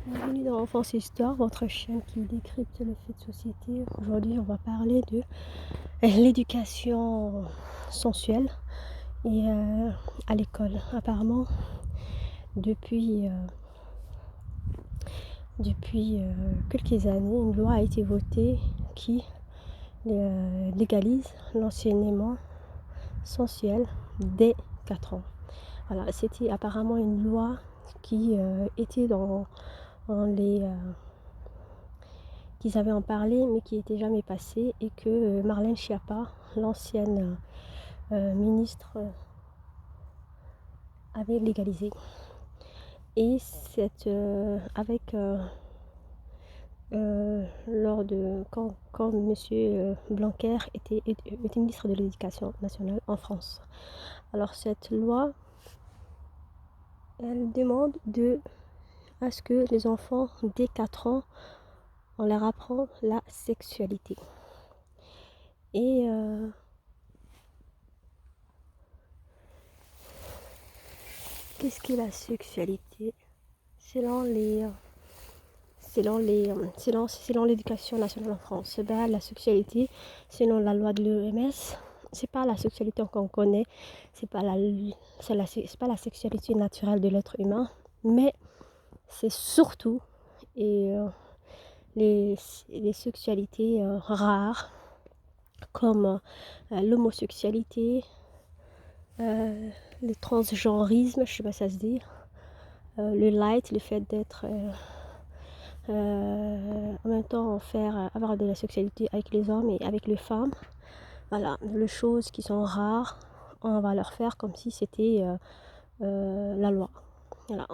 Bienvenue dans Enfance Histoire, votre chaîne qui décrypte les faits de société. Aujourd'hui, on va parler de l'éducation sensuelle et à l'école. Apparemment, depuis, quelques années, une loi a été votée qui légalise l'enseignement sensuel dès 4 ans. Voilà, c'était apparemment une loi qui était dans les qu'ils avaient en parlé mais qui n'était jamais passé et que Marlène Schiappa, l'ancienne ministre, avait légalisé. Et lors de quand M. Blanquer était ministre de l'Éducation nationale en France. Alors cette loi, elle demande à ce que les enfants dès 4 ans, on leur apprend la sexualité. Et qu'est-ce qu'est la sexualité? Selon l'éducation nationale en France, ben, la sexualité, selon la loi de l'OMS, c'est pas la sexualité qu'on connaît, c'est pas la sexualité naturelle de l'être humain, mais c'est surtout et, les sexualités rares, comme l'homosexualité, le transgenrisme, je sais pas si ça se dit, le light, le fait d'être en même temps avoir de la sexualité avec les hommes et avec les femmes. Voilà, les choses qui sont rares, on va leur faire comme si c'était la loi. Voilà,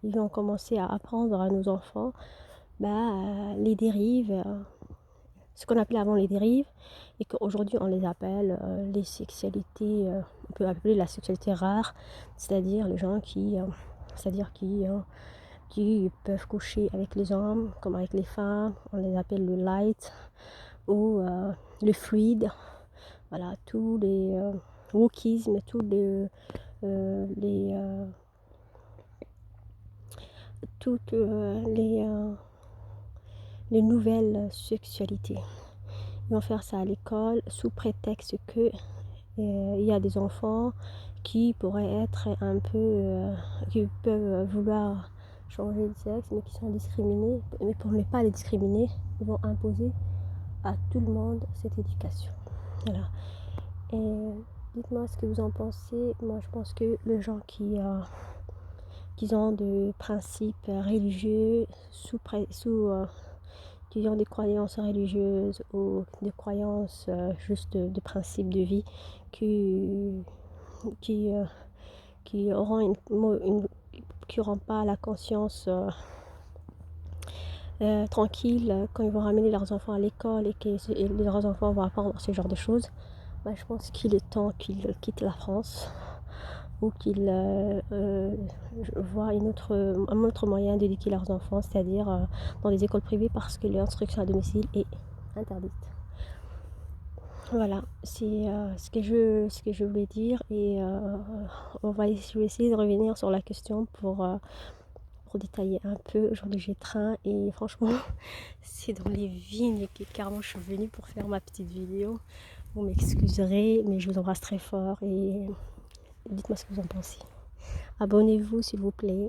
ils vont commencer à apprendre à nos enfants les dérives, ce qu'on appelait avant les dérives, et qu'aujourd'hui on les appelle les sexualités, on peut appeler la sexualité rare, c'est-à-dire les gens qui peuvent coucher avec les hommes comme avec les femmes, on les appelle le light ou le fluide. Voilà, tous les wokismes, toutes les nouvelles sexualités. Ils vont faire ça à l'école sous prétexte que il y a des enfants qui pourraient être un peu, qui peuvent vouloir changer de sexe, mais qui sont discriminés. Mais pour ne pas les discriminer, ils vont imposer à tout le monde cette éducation. Voilà. Et dites-moi ce que vous en pensez. Moi, je pense que les gens qui ont des principes religieux qui ont des croyances religieuses ou des croyances juste de principes de vie qui qui, euh, qui auront qui n'auront pas la conscience tranquille quand ils vont ramener leurs enfants à l'école et que leurs enfants vont apprendre ce genre de choses. Je pense qu'il est temps qu'ils quittent la France ou qu'ils voient un autre moyen d'éduquer leurs enfants, c'est-à-dire dans des écoles privées parce que l'instruction à domicile est interdite. Voilà, c'est ce que je voulais dire et je vais essayer de revenir sur la question pour détailler un peu. Aujourd'hui j'ai train et franchement c'est dans les vignes que carrément je suis venue pour faire ma petite vidéo. Vous m'excuserez mais je vous embrasse très fort et dites-moi ce que vous en pensez. Abonnez-vous s'il vous plaît.